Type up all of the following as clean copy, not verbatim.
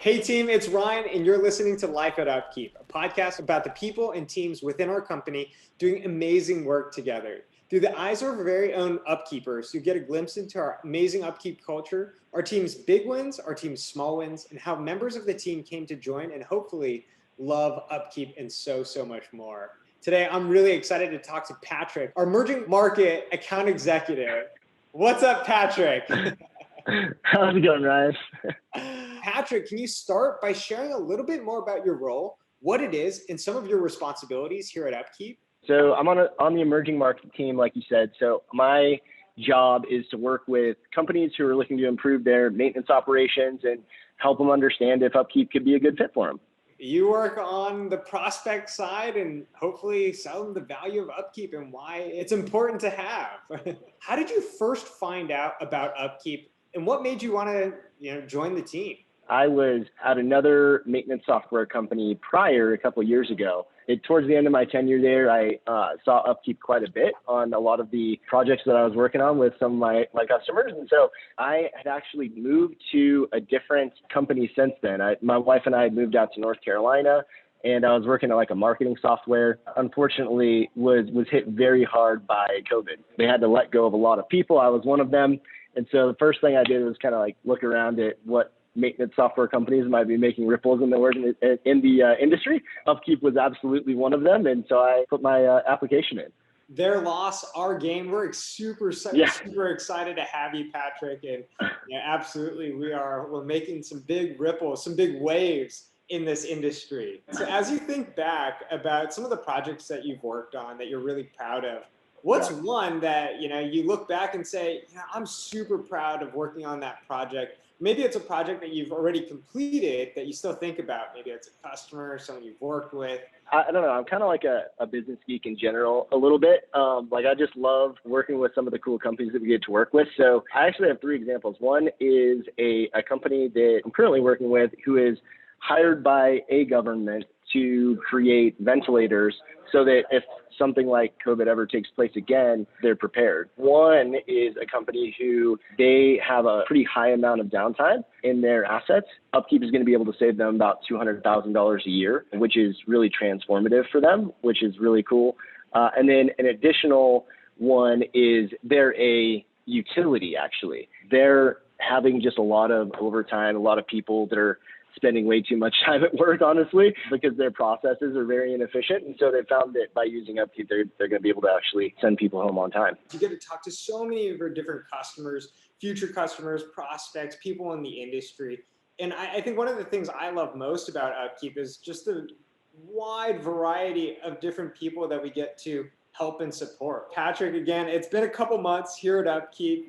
Hey team, it's Ryan and you're listening to Life at UpKeep, a podcast about the people and teams within our company doing amazing work together. Through the eyes of our very own upkeepers, you get a glimpse into our amazing upkeep culture, our team's big wins, our team's small wins, and how members of the team came to join and hopefully love upkeep and so much more. Today, I'm really excited to talk to Patrick, our emerging market account executive. What's up, Patrick? How's it going, Ryan? Patrick, can you start by sharing a little bit more about your role, what it is, and some of your responsibilities here at UpKeep? So I'm on the emerging market team, like you said. So my job is to work with companies who are looking to improve their maintenance operations and help them understand if UpKeep could be a good fit for them. You work on the prospect side and hopefully sell them the value of UpKeep and why it's important to have. How did you first find out about UpKeep and what made you want to join the team? I was at another maintenance software company prior a couple of years ago. Towards the end of my tenure there, I saw UpKeep quite a bit on a lot of the projects that I was working on with some of my customers. And so I had actually moved to a different company since then. My wife and I had moved out to North Carolina, and I was working on like a marketing software. Unfortunately, was hit very hard by COVID. They had to let go of a lot of people. I was one of them. And so the first thing I did was kind of like look around at what maintenance software companies might be making ripples in the industry. UpKeep was absolutely one of them, and so I put my application in. Their loss, our gain. We're super excited to have you, Patrick, and absolutely we're making some big ripples, some big waves in this industry. So as you think back about some of the projects that you've worked on that you're really proud of, what's one that you look back and say, I'm super proud of working on that project? Maybe it's a project that you've already completed that you still think about. Maybe it's a customer, someone you've worked with. I don't know. I'm kind of like a business geek in general a little bit. Like I just love working with some of the cool companies that we get to work with. So I actually have three examples. One is a company that I'm currently working with who is hired by a government to create ventilators so that if something like COVID ever takes place again, they're prepared. One is a company who they have a pretty high amount of downtime in their assets. UpKeep is going to be able to save them about $200,000 a year, which is really transformative for them, which is really cool. And then an additional one is they're a utility, actually. They're having just a lot of overtime, a lot of people that are spending way too much time at work, honestly, because their processes are very inefficient. And so they found that by using UpKeep, they're going to be able to actually send people home on time. You get to talk to so many of your different customers, future customers, prospects, people in the industry. And I think one of the things I love most about UpKeep is just the wide variety of different people that we get to help and support. Patrick, again, it's been a couple months here at UpKeep.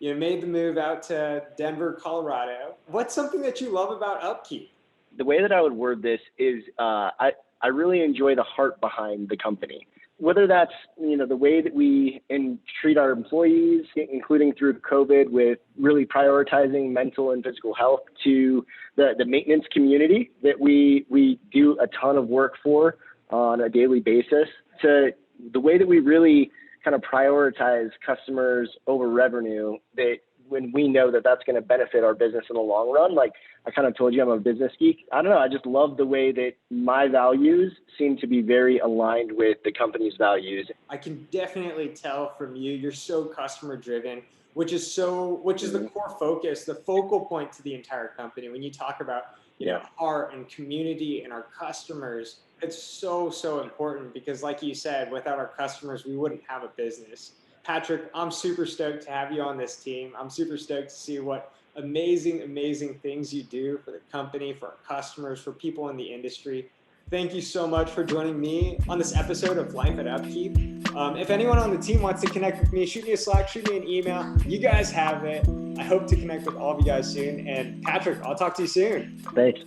You made the move out to Denver, Colorado. What's something that you love about UpKeep? The way that I would word this is I really enjoy the heart behind the company. Whether that's the way that we treat our employees, including through COVID with really prioritizing mental and physical health, to the maintenance community that we do a ton of work for on a daily basis, to the way that we really kind of prioritize customers over revenue, that when we know that that's going to benefit our business in the long run. Like I kind of told you, I'm a business geek. I don't know. I just love the way that my values seem to be very aligned with the company's values. I can definitely tell from you, you're so customer driven, which is the core focus, the focal point to the entire company. When you talk about, heart and community and our customers, it's so important because like you said, without our customers, we wouldn't have a business. Patrick, I'm super stoked to have you on this team. I'm super stoked to see what amazing things you do for the company, for our customers, for people in the industry. Thank you so much for joining me on this episode of Life at UpKeep. If anyone on the team wants to connect with me, shoot me a Slack, shoot me an email. You guys have it. I hope to connect with all of you guys soon. And Patrick, I'll talk to you soon. Thanks.